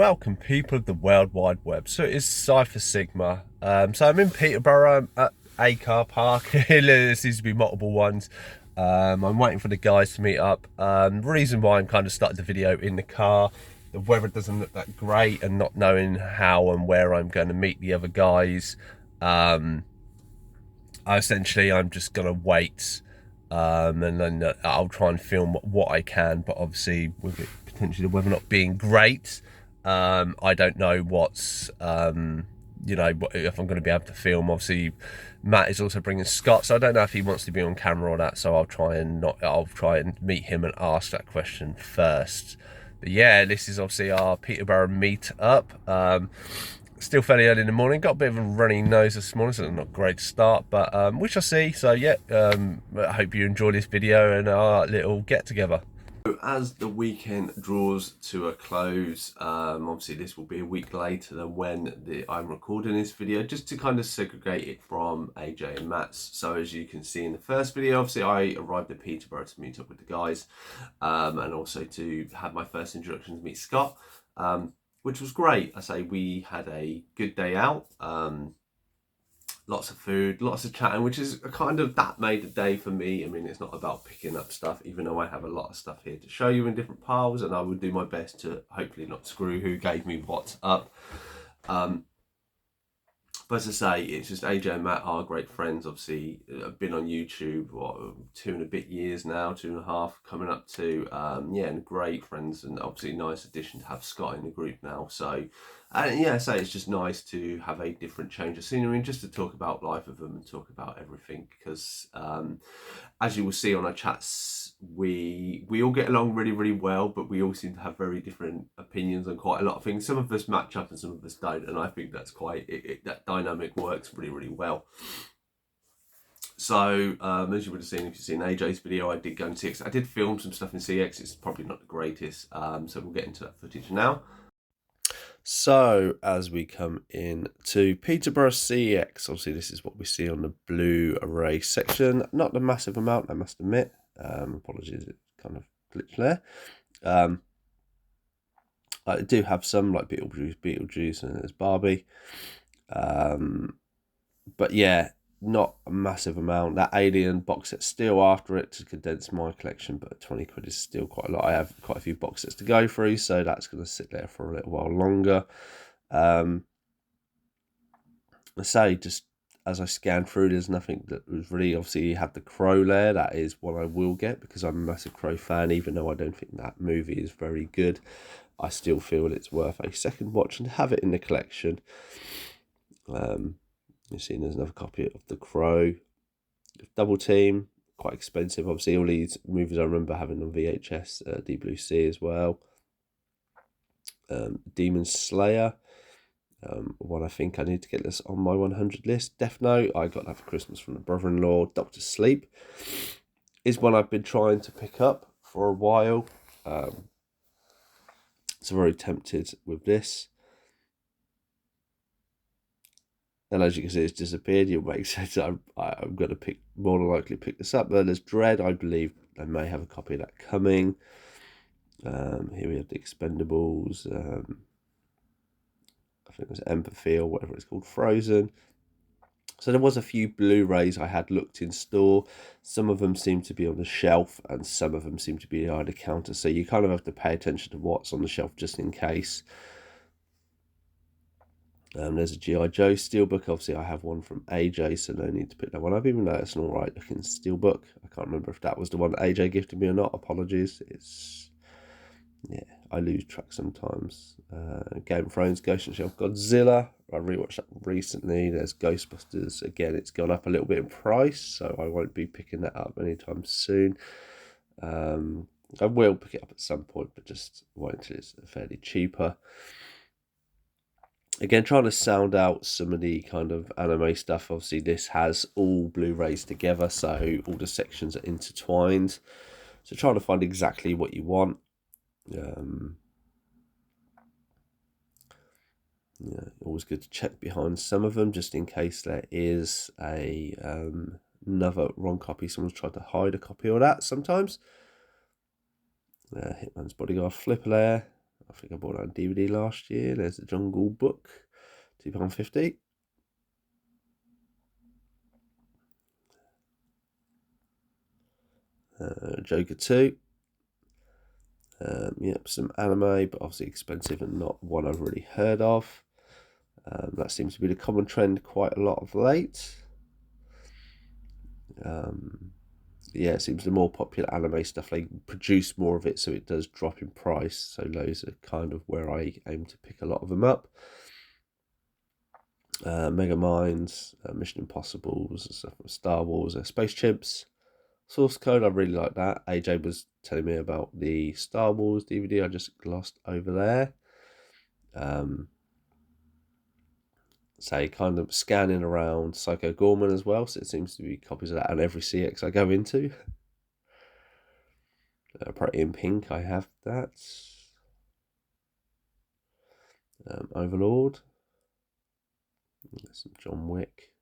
welcome people of the World Wide Web. So it is Cypher Sigma. So I'm in Peterborough at a car park. There seems to be multiple ones. I'm waiting for the guys to meet up. Reason why I'm kind of started the video in the car. The weather doesn't look that great, and not knowing how and where I'm going to meet the other guys. Essentially, I'm just going to wait. And then I'll try and film what I can, but obviously with it potentially the weather not being great, I don't know what's if I'm going to be able to film. Obviously Matt is also bringing Scott, so I don't know if he wants to be on camera or that, so I'll try and meet him and ask that question first. But yeah, this is obviously our Peterborough meet up. Still fairly early in the morning. Got a bit of a runny nose this morning, so not a great start, but we shall see. So yeah, I hope you enjoy this video and our little get together. As the weekend draws to a close, obviously this will be a week later than when I'm recording this video, just to kind of segregate it from AJ and Matt's. So as you can see in the first video, obviously I arrived at Peterborough to meet up with the guys, and also to have my first introduction to meet Scott. Which was great. I say we had a good day out, lots of food, lots of chatting, which is kind of, that made the day for me. I mean, it's not about picking up stuff, even though I have a lot of stuff here to show you in different piles, and I would do my best to hopefully not screw who gave me what's up. But as I say, it's just AJ and Matt are great friends. Obviously, I've been on YouTube, what, 2 and a bit years now, 2.5 coming up to, yeah, and great friends, and obviously a nice addition to have Scott in the group now. So, and yeah, so it's just nice to have a different change of scenery and just to talk about life with them and talk about everything, because as you will see on our chats, we all get along really, really well, but we all seem to have very different opinions on quite a lot of things. Some of us match up and some of us don't, and I think that's that dynamic works really, really well. So as you would have seen, if you've seen AJ's video, I did go in CX. I did film some stuff in CX. It's probably not the greatest, so we'll get into that footage now. So as we come in to Peterborough CX, obviously this is what we see on the Blu-ray section. Not a massive amount, I must admit. Apologies, it kind of glitched there. I do have some like Beetlejuice, and there's Barbie. But yeah, not a massive amount. That Alien box set still after it to condense my collection, but 20 quid is still quite a lot. I have quite a few box sets to go through, so that's going to sit there for a little while longer. I say, just as I scan through, there's nothing that was really, obviously you have the Crow there. That is what I will get because I'm a massive Crow fan, even though I don't think that movie is very good. I still feel it's worth a second watch and have it in the collection. You've seen there's another copy of The Crow. Double Team, quite expensive. Obviously, all these movies I remember having on VHS, Deep Blue Sea as well. Demon Slayer, one I think I need to get this on my 100 list. Death Note, I got that for Christmas from the brother-in-law. Doctor Sleep is one I've been trying to pick up for a while. So very tempted with this. And as you can see, it's disappeared. It makes sense. I'm going to more than likely pick this up. But there's Dread. I believe I may have a copy of that coming. Here we have the Expendables. I think it was Empathy or whatever it's called. Frozen. So there was a few Blu-rays I had looked in store. Some of them seem to be on the shelf, and some of them seem to be behind the counter. So you kind of have to pay attention to what's on the shelf just in case. There's a G.I. Joe steelbook. Obviously, I have one from AJ, so no need to pick that one up, even though it's an alright looking steelbook. I can't remember if that was the one AJ gifted me or not. Apologies. Yeah, I lose track sometimes. Game of Thrones, Ghost in the Shell, Godzilla. I rewatched that recently. There's Ghostbusters. Again, it's gone up a little bit in price, so I won't be picking that up anytime soon. I will pick it up at some point, but just wait until it's fairly cheaper. Again, trying to sound out some of the kind of anime stuff. Obviously, this has all Blu-rays together, so all the sections are intertwined. So trying to find exactly what you want. Yeah, always good to check behind some of them, just in case there is another wrong copy. Someone's tried to hide a copy of that sometimes. Hitman's Bodyguard, Flipper there. I think I bought that on DVD last year. There's the Jungle Book, £2.50. Joker 2. Yep, some anime, but obviously expensive and not one I've really heard of. That seems to be the common trend quite a lot of late. Yeah, it seems the more popular anime stuff, they produce more of it, so it does drop in price. So those are kind of where I aim to pick a lot of them up. Mega Minds, Mission Impossibles, Star Wars, Space Chimps. Source Code, I really like that. AJ was telling me about the Star Wars DVD I just glossed over there. Say kind of scanning around Psycho Gorman as well, so it seems to be copies of that on every CX I go into. Pretty in Pink, I have that. Overlord. There's some John Wick.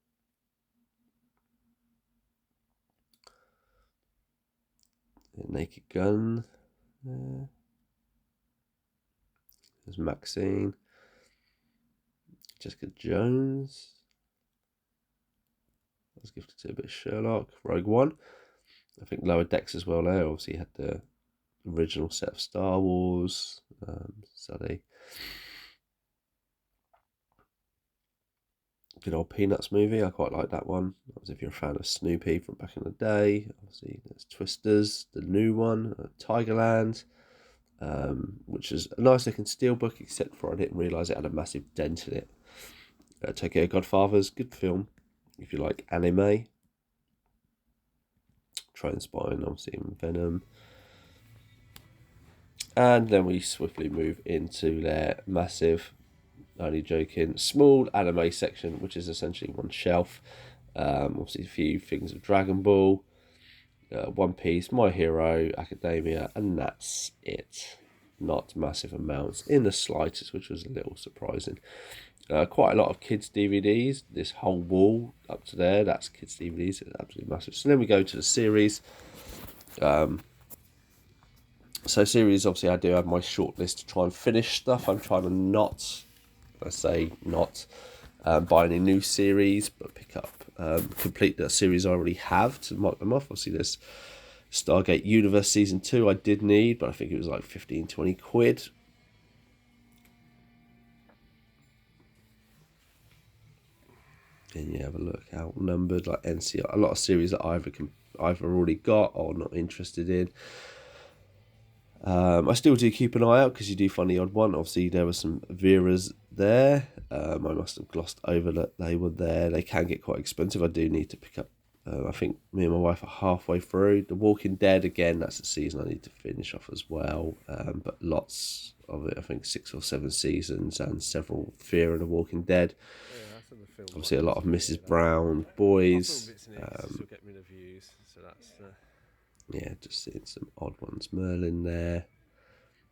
Naked Gun. There's Maxine. Jessica Jones. I was gifted to a bit of Sherlock. Rogue One. I think Lower Decks as well there. Obviously had the original set of Star Wars. So they good old Peanuts movie. I quite like that one. Obviously, if you're a fan of Snoopy from back in the day. Obviously, there's Twisters, the new one, Tigerland, which is a nice looking steelbook, except for I didn't realise it had a massive dent in it. Tokyo Godfathers, good film. If you like anime. Train Spine, obviously, in Venom. And then we swiftly move into their massive, only joking, small anime section, which is essentially one shelf. Obviously, a few things of Dragon Ball, One Piece, My Hero, Academia, and that's it. Not massive amounts in the slightest, which was a little surprising. Quite a lot of kids' DVDs. This whole wall up to there, that's kids' DVDs. It's absolutely massive. So then we go to the series. So series, obviously, I do have my short list to try and finish stuff. I'm trying to not, buy any new series, but pick up, complete the series I already have to mark them off. Obviously, there's Stargate Universe Season 2 I did need, but I think it was like 15, 20 quid. And you have a look, outnumbered, like NCR, a lot of series that I've already got or not interested in. I still do keep an eye out because you do find the odd one. Obviously, there were some Veras there. I must have glossed over that they were there. They can get quite expensive. I do need to pick up. I think me and my wife are halfway through. The Walking Dead, again, that's a season I need to finish off as well. But lots of it, I think 6 or 7 seasons and several Fear of the Walking Dead. Obviously, a lot of Mrs. Brown, Boys. Yeah, just seeing some odd ones. Merlin there.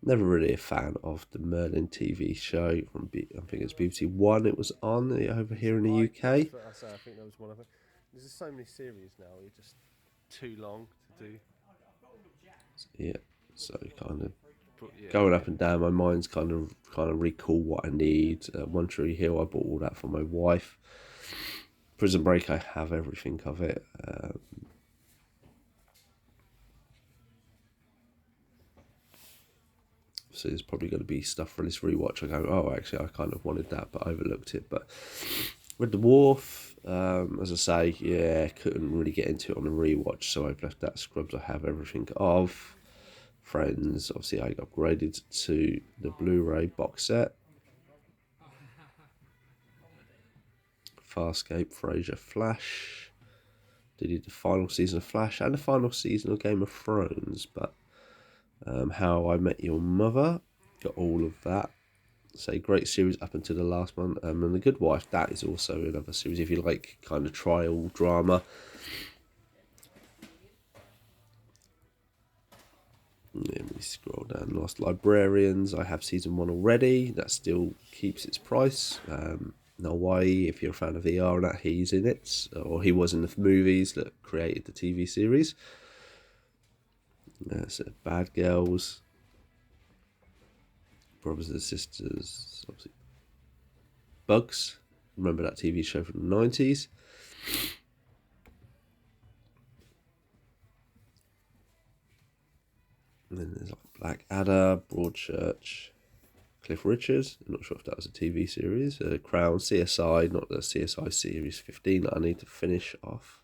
Never really a fan of the Merlin TV show. From I think it's BBC One it was on over here in the UK. I think that was one of them. There's just so many series now, you're just too long to do. Yeah, so kind of going up and down. My mind's kind of recall what I need. One Tree Hill, I bought all that for my wife. Prison Break, I have everything of it. So there's probably going to be stuff for this rewatch. I go, oh, actually, I kind of wanted that, but I overlooked it. But Red Dwarf, as I say, yeah, couldn't really get into it on a rewatch, so I've left that. Scrubs, I have everything of. Friends, obviously, I upgraded to the Blu-ray box set. Farscape, Frasier, Flash. Did the final season of Flash and the final season of Game of Thrones, but How I Met Your Mother, got all of that. Say great series up until the last one. And The Good Wife, that is also another series if you like kind of trial drama. Let me scroll down. Lost Librarians, I have season 1 already. That still keeps its price. Hawaii, if you're a fan of VR and that, he's in it, or he was in the movies that created the TV series. So Bad Girls, brothers and sisters, obviously Bugs. Remember that TV show from the 90s? And then there's like Blackadder, Broadchurch, Cliff Richards. I'm not sure if that was a TV series. Crown, CSI, not the CSI Series 15 that I need to finish off.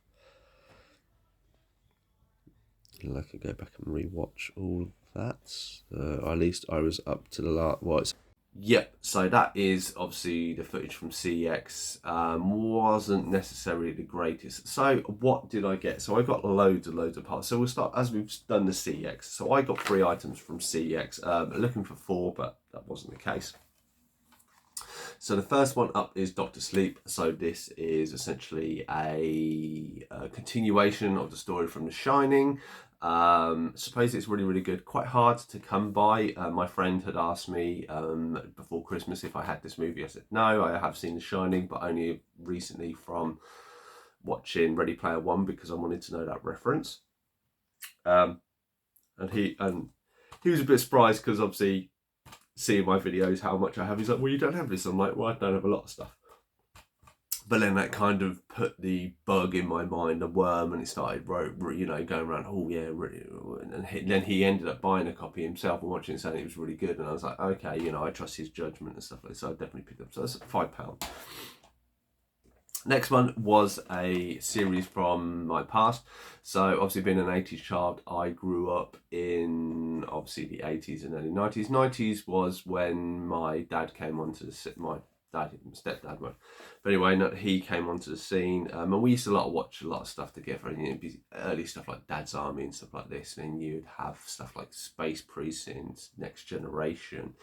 And I could go back and rewatch all of that. At least I was up to the last. Yep, so that is obviously the footage from CEX. Wasn't necessarily the greatest. So what did I get? So I got loads of parts. So we'll start as we've done the CEX. So I got 3 items from CEX. Looking for 4, but that wasn't the case. So the first one up is Doctor Sleep. So this is essentially a continuation of the story from The Shining. Suppose it's really good, quite hard to come by. My friend had asked me before Christmas if I had this movie. I said no, I have seen The Shining, but only recently from watching Ready Player One, because I wanted to know that reference. And he was a bit surprised, because obviously seeing my videos how much I have, he's like, well, you don't have this. I'm like, well, I don't have a lot of stuff. But then that kind of put the bug in my mind, a worm, and it started, going around, oh yeah, really. And then he ended up buying a copy himself and watching it, saying it was really good. And I was like, okay, I trust his judgment and stuff like that. So I definitely picked it up. So that's £5. Next one was a series from my past. So obviously being an 80s child, I grew up in obviously the 80s and early 90s. 90s was when my dad came onto the my stepdad went. But anyway, he came onto the scene, and we used to watch a lot of stuff together. And it'd be early stuff like Dad's Army and stuff like this, and then you'd have stuff like Space Precinct, Next Generation.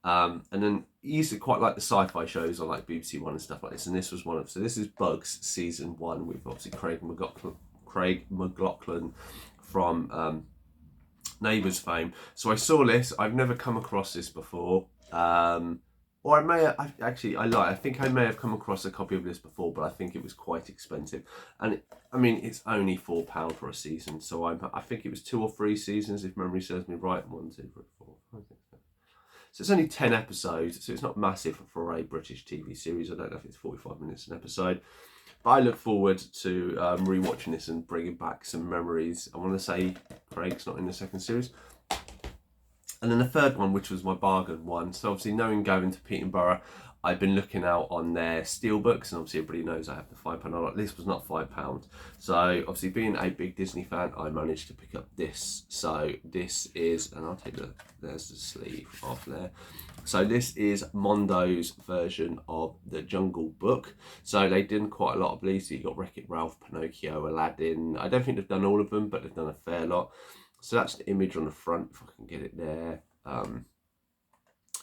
And then he used to quite like the sci-fi shows on like BBC One and stuff like this. And this was one of, so this is Bugs season 1 with obviously Craig McLachlan from Neighbours fame. So I saw this. I've never come across this before. Or I may have, I think I may have come across a copy of this before, but I think it was quite expensive. And it's only £4 for a season. So I think it was 2 or 3 seasons, if memory serves me right. 1, 2, 3, 4, 5, 6, 7. So it's only 10 episodes, so it's not massive for a British TV series. I don't know if it's 45 minutes an episode. But I look forward to rewatching this and bringing back some memories. I want to say Craig's not in the second series. And then the third one, which was my bargain one. So obviously knowing going to Peterborough, I've been looking out on their steelbooks, and obviously everybody knows I have the £5. This was not £5. So obviously being a big Disney fan, I managed to pick up this. So this is, and I'll take there's the sleeve off there. So this is Mondo's version of the Jungle Book. So they did quite a lot of these. So you got Wreck-It Ralph, Pinocchio, Aladdin. I don't think they've done all of them, but they've done a fair lot. So that's the image on the front, if I can get it there.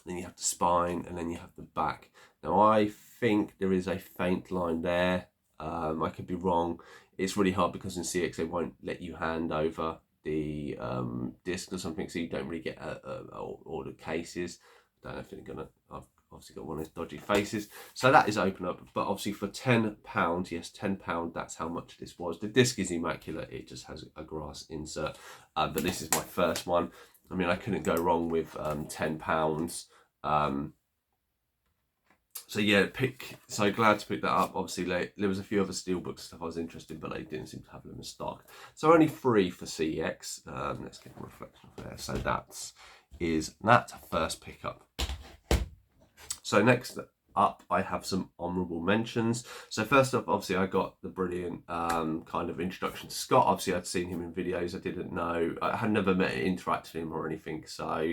Then you have the spine, and then you have the back. Now I think there is a faint line there. I could be wrong. It's really hard because in CX they won't let you hand over the disc or something, so you don't really get all the cases. I don't know if they're gonna. I've obviously got one of those dodgy faces. So that is open up, but obviously for £10, yes, £10. That's how much this was. The disc is immaculate. It just has a grass insert. But this is my first one. I couldn't go wrong with £10. So yeah, so glad to pick that up. Obviously there was a few other steelbook stuff I was interested in, but they didn't seem to have them in stock. So only 3 for CEX. Let's get a reflection of there. So that is that first pickup. So next up, I have some honourable mentions. So first up, obviously, I got the brilliant kind of introduction to Scott. Obviously, I'd seen him in videos. I didn't know, I had never interacted with him or anything. So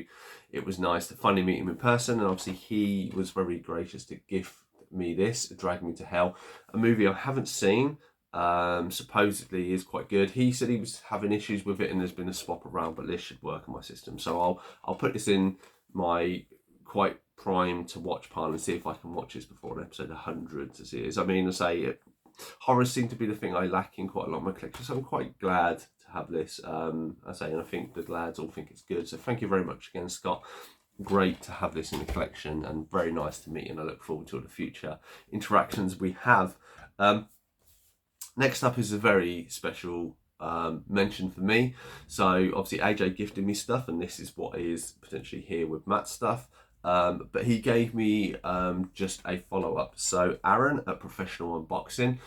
it was nice to finally meet him in person. And obviously, he was very gracious to gift me this, Drag Me to Hell, a movie I haven't seen. Supposedly is quite good. He said he was having issues with it and there's been a swap around, but this should work on my system. So I'll put this in my quite prime to watch pile and see if I can watch this before an episode 100 to see it. Horrors seem to be the thing I lack in quite a lot of my collection, so I'm quite glad to have this. And I think the lads all think it's good. So thank you very much again, Scott. Great to have this in the collection and very nice to meet, and I look forward to all the future interactions we have. Next up is a very special mention for me. So obviously AJ gifted me stuff, and this is what is potentially here with Matt's stuff. But he gave me just a follow-up. So Aaron at Professional Unboxing,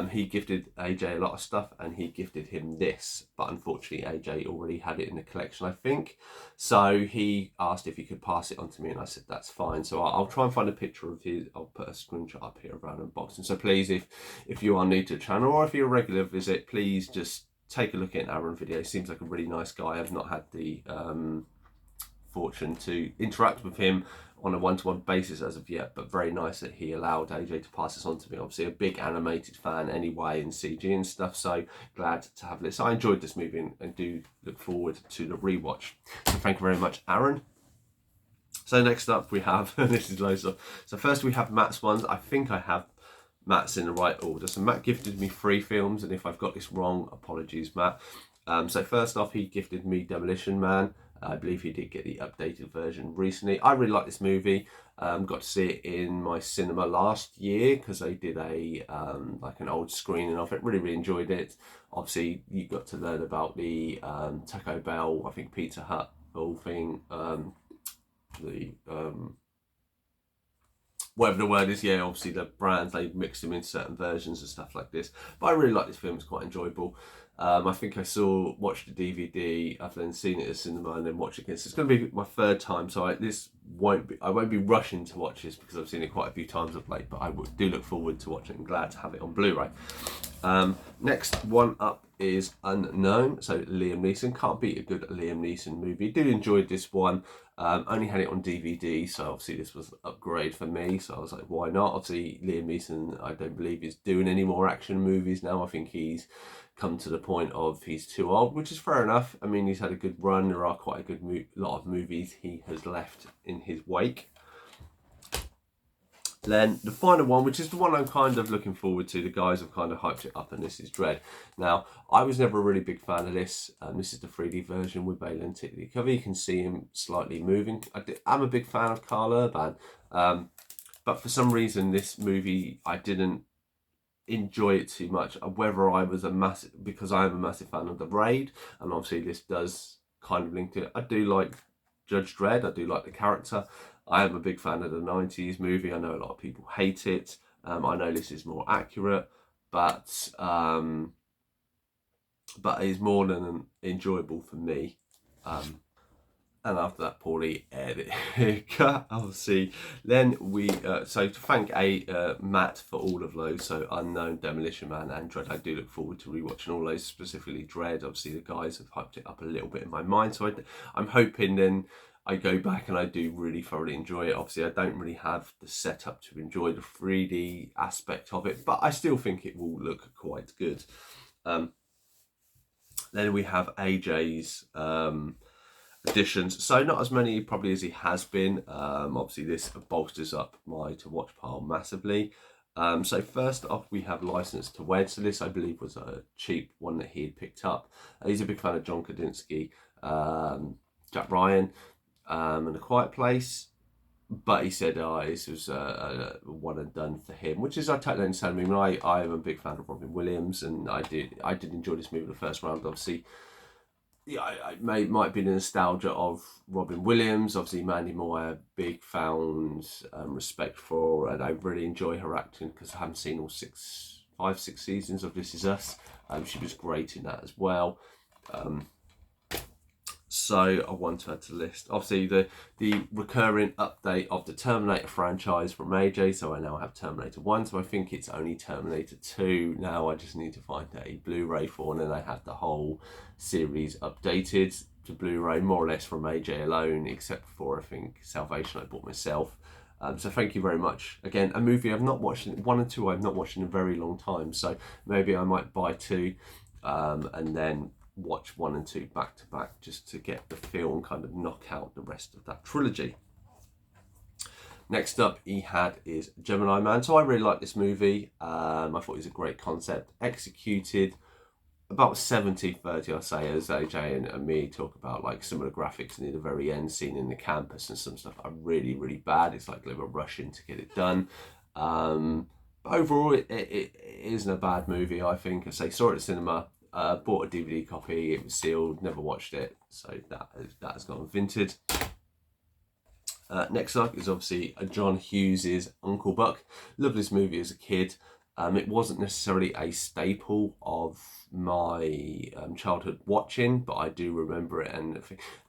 he gifted AJ a lot of stuff, and he gifted him this, but unfortunately AJ already had it in the collection, I think. So he asked if he could pass it on to me, and I said that's fine. So I'll try and find a picture of his. I'll put a screenshot up here of Aaron unboxing. So please, if you are new to the channel, or if you're a regular visit, please just take a look at an Aaron video. Seems like a really nice guy. I've not had the fortune to interact with him on a one-to-one basis as of yet, but very nice that he allowed AJ to pass this on to me. Obviously a big animated fan anyway, and CG and stuff, so glad to have this. I enjoyed this movie and do look forward to the rewatch. So thank you very much, Aaron. So next up we have, this is loads of, so first we have Matt's ones. I think I have Matt's in the right order. So Matt gifted me 3 films, and if I've got this wrong, apologies, Matt. So first off, he gifted me Demolition Man. I believe he did get the updated version recently. I really like this movie. Got to see it in my cinema last year because they did a like an old screening of it. Really enjoyed it. Obviously, you got to learn about the Taco Bell, I think Pizza Hut whole thing. Whatever the word is, yeah, obviously the brands, they mix them in certain versions and stuff like this. But I really like this film, it's quite enjoyable. I think I watched the DVD, I've then seen it at the cinema and then watched it again. So it's going to be my 3rd time, so I won't be rushing to watch this because I've seen it quite a few times of late, but I do look forward to watching it and glad to have it on Blu-ray. Next one up is Unknown, so Liam Neeson. Can't beat a good Liam Neeson movie. Did enjoy this one. Only had it on DVD, so obviously this was an upgrade for me, so I was like, why not? Obviously Liam Neeson, I don't believe is doing any more action movies now. I think he's come to the point of he's too old, which is fair enough. I mean, he's had a good run. There are quite a good lot of movies he has left in his wake. Then the final one, which is the one I'm kind of looking forward to, the guys have kind of hyped it up, and this is Dread. Now, I was never a really big fan of this. This is the 3D version with Bale and Titley cover. You can see him slightly moving. I'm a big fan of Carl Urban, but for some reason, this movie, I didn't enjoy it too much. Whether I was because I am a massive fan of The Raid, and obviously this does kind of link to it. I do like Judge Dredd, I do like the character. I am a big fan of the 90s movie. I know a lot of people hate it. I know this is more accurate, but it is more than enjoyable for me. And after that, poorly edit. Obviously, then we so to thank Matt for all of those. So Unknown, Demolition Man, and Dread. I do look forward to rewatching all those. Specifically Dread. Obviously, the guys have hyped it up a little bit in my mind. So I'm hoping then I go back and I do really thoroughly enjoy it. Obviously, I don't really have the setup to enjoy the 3D aspect of it, but I still think it will look quite good. Then we have AJ's additions. So not as many probably as he has been. Obviously, this bolsters up my to watch pile massively. So first off, we have License to Wed. So this, I believe, was a cheap one that he had picked up. He's a big fan of John Krasinski, Jack Ryan, and A Quiet Place. But he said this was a one and done for him, which is I totally understand. I mean, I am a big fan of Robin Williams, and I did enjoy this movie the first round. Obviously, yeah, might be the nostalgia of Robin Williams. Obviously, Mandy Moore, I have big found respect for, and I really enjoy her acting because I haven't seen all 5, 6 seasons of This Is Us. She was great in that as well. So I want to add to the list. Obviously, the recurring update of the Terminator franchise from AJ. So I now have Terminator 1. So I think it's only Terminator 2. Now I just need to find a Blu-ray for, and then I have the whole series updated to Blu-ray, more or less from AJ alone, except for, I think, Salvation I bought myself. So thank you very much. Again, a movie I've not watched, 1 and 2 I've not watched in a very long time. So maybe I might buy 2 and then watch 1 and 2 back to back just to get the feel and kind of knock out the rest of that trilogy. Next up he had is Gemini Man. So I really like this movie. I thought it was a great concept, executed about 70-30, I'll say, as AJ and me talk about, like some of the graphics near the very end scene in the campus and some stuff are really bad. It's like they were rushing to get it done. But overall it isn't a bad movie, I think. I saw it at the cinema. Bought a DVD copy, it was sealed, never watched it, so that has gone vintage. Next up is obviously John Hughes' Uncle Buck. Loved this movie as a kid. It wasn't necessarily a staple of my childhood watching, but I do remember it, and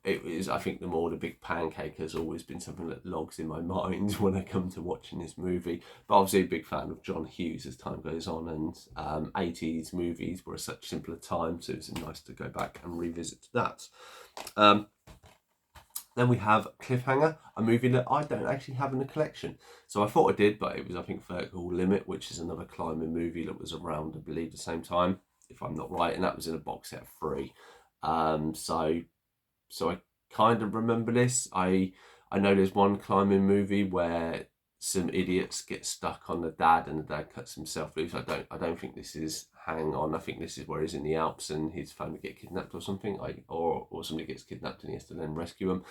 it was. I think the Big Pancake has always been something that logs in my mind when I come to watching this movie. But obviously, a big fan of John Hughes as time goes on, and 80s movies were such simpler time, so it's nice to go back and revisit that. Then we have Cliffhanger, a movie that I don't actually have in the collection. So I thought I did, but it was, I think, Vertical Limit, which is another climbing movie that was around, I believe, the same time, if I'm not right, and that was in a box set of 3. So I kind of remember this. I know there's one climbing movie where some idiots get stuck on the dad and the dad cuts himself loose. I don't think this is Hang On. I think this is where he's in the Alps and his family get kidnapped or something. Or somebody gets kidnapped and he has to then rescue him.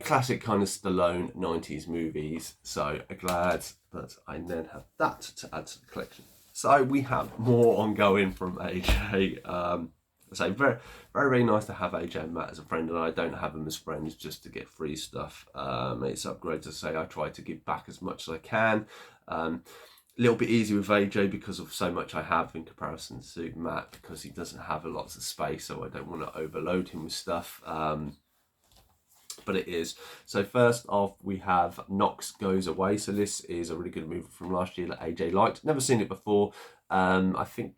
Classic kind of Stallone 90s movies. So I'm glad that I then have that to add to the collection. So we have more ongoing from AJ. So very, very, very nice to have AJ and Matt as a friend, and I don't have them as friends just to get free stuff. It's upgrade to say I try to give back as much as I can. A little bit easier with AJ because of so much I have in comparison to Matt, because he doesn't have a lot of space, so I don't want to overload him with stuff. But it is. So first off, we have Knox Goes Away. So this is a really good movie from last year that AJ liked. Never seen it before. I think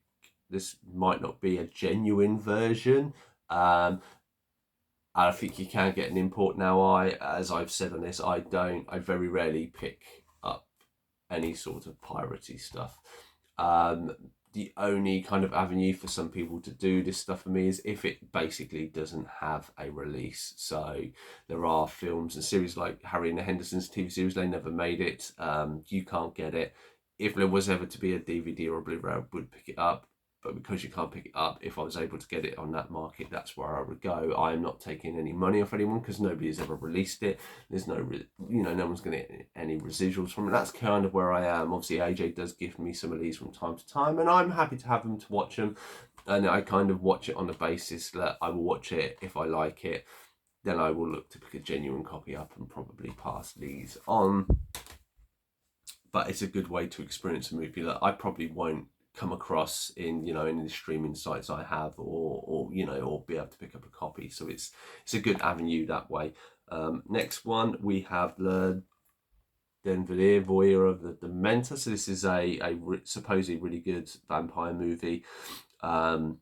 this might not be a genuine version. I think you can get an import now. As I've said on this, I very rarely pick up any sort of piratey stuff. The only kind of avenue for some people to do this stuff for me is if it basically doesn't have a release. So there are films and series like Harry and the Hendersons TV series, they never made it. You can't get it. If there was ever to be a DVD or a Blu-ray, I would pick it up. But because you can't pick it up, if I was able to get it on that market, that's where I would go. I am not taking any money off anyone because nobody has ever released it. There's no one's going to get any residuals from it. That's kind of where I am. Obviously, AJ does give me some of these from time to time, and I'm happy to have them to watch them. And I kind of watch it on the basis that I will watch it if I like it. Then I will look to pick a genuine copy up and probably pass these on. But it's a good way to experience a movie that I probably won't come across in the streaming sites I have, or be able to pick up a copy. So it's a good avenue that way. Next one, we have the Denver Voyeur of the Dementor. So this is a supposedly really good vampire movie. I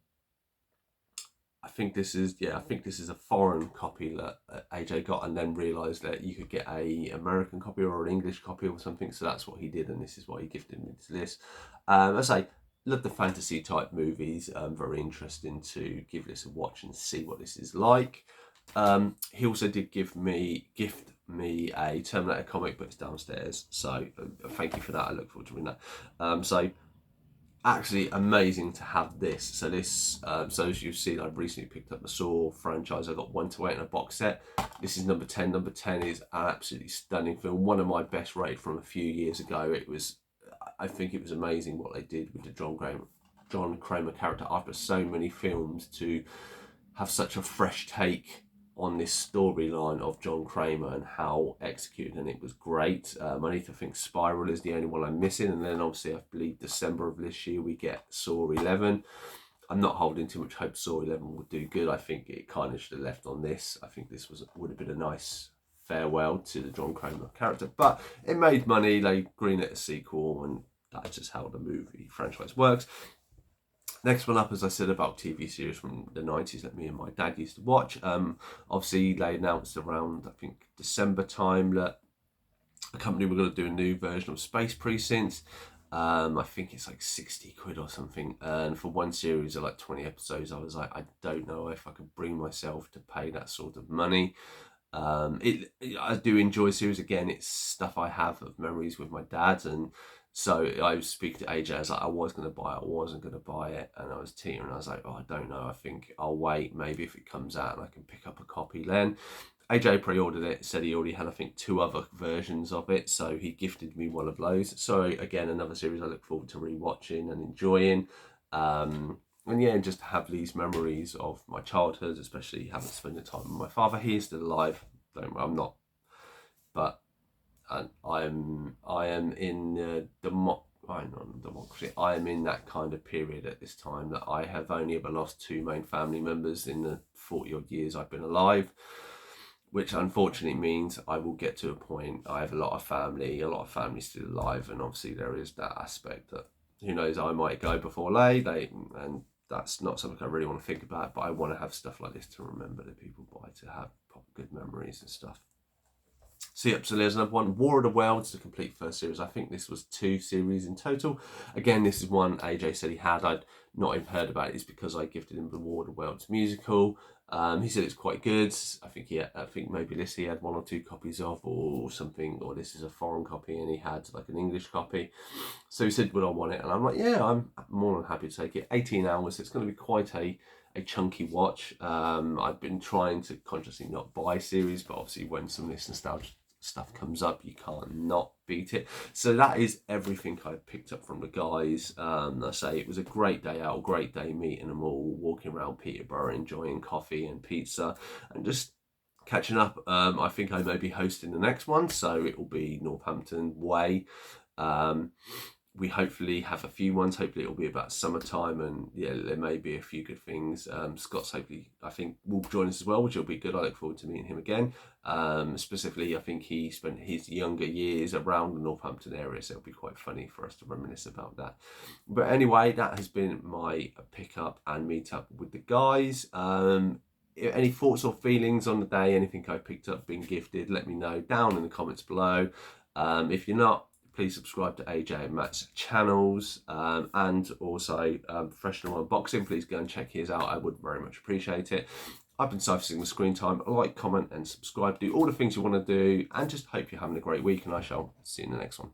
think this is a foreign copy that AJ got, and then realised that you could get a American copy or an English copy or something. So that's what he did, and this is why he gifted me to this. As I say, love the fantasy type movies. Very interesting to give this a watch and see what this is like. He also did gift me a Terminator comic, but it's downstairs. So thank you for that. I look forward to reading that. So actually amazing to have this. So this, so as you've seen, I've recently picked up the Saw franchise. I got 1 to 8 in a box set. This is number 10. Number 10 is an absolutely stunning film. One of my best rated from a few years ago. I think it was amazing what they did with the John Kramer character after so many films, to have such a fresh take on this storyline of John Kramer and how executed, and it was great. I need to think Spiral is the only one I'm missing, and then obviously I believe December of this year we get Saw 11. I'm not holding too much hope Saw 11 will do good. I think it kind of should have left on this. I think this would have been a nice farewell to the John Kramer character, but it made money. They greenlit a sequel, and that's just how the movie franchise works. Next one up, as I said, about TV series from the 90s that me and my dad used to watch. Obviously, they announced around, I think, December time that a company were going to do a new version of Space Precinct. I think it's like 60 quid or something. And for one series of like 20 episodes, I was like, I don't know if I could bring myself to pay that sort of money. I do enjoy series. Again, it's stuff I have of memories with my dad, and so I was speaking to AJ. I was like, I was going to buy it, I wasn't going to buy it, and I was teetering. I was like, oh, I don't know. I think I'll wait. Maybe if it comes out and I can pick up a copy then. AJ pre-ordered it. Said he already had, I think, 2 other versions of it, so he gifted me one of those. So again, another series I look forward to rewatching and enjoying. And yeah, just to have these memories of my childhood, especially having spent the time with my father. He is still alive. I'm not but I am in I'm not democracy. I am in that kind of period at this time that I have only ever lost two main family members in the 40 odd years I've been alive, which unfortunately means I will get to a point. I have a lot of family still alive, and obviously there is that aspect that, who knows, I might go before they and that's not something I really want to think about, but I want to have stuff like this to remember the people by, to have proper good memories and stuff. So yep, so there's another one, War of the Worlds, the complete first series. I think this was 2 series in total. Again, this is one AJ said he had. I'd not even heard about it. It's because I gifted him the War of the Worlds musical. He said it's quite good. I think maybe this he had 1 or 2 copies of, or something, or this is a foreign copy and he had like an English copy. So he said, would I want it? And I'm like, yeah, I'm more than happy to take it. 18 hours, it's going to be quite a chunky watch. I've been trying to consciously not buy series, but obviously when some of this nostalgia stuff comes up, you can't not beat it. So that is everything I picked up from the guys. I say it was a great day out, great day meeting them all, walking around Peterborough, enjoying coffee and pizza, and just catching up. I think I may be hosting the next one, so it will be Northampton way. We hopefully have a few ones. Hopefully it'll be about summertime, and yeah, there may be a few good things. Scott's hopefully, I think, will join us as well, which will be good. I look forward to meeting him again. Specifically, I think he spent his younger years around the Northampton area, so it'll be quite funny for us to reminisce about that. But anyway, that has been my pickup and meet up with the guys. Any thoughts or feelings on the day, anything I picked up, been gifted, let me know down in the comments below. If you're not, please subscribe to AJ and Matt's channels, and also Professional Unboxing. Please go and check his out. I would very much appreciate it. I've been surfacing the screen time. Like, comment and subscribe. Do all the things you want to do, and just hope you're having a great week, and I shall see you in the next one.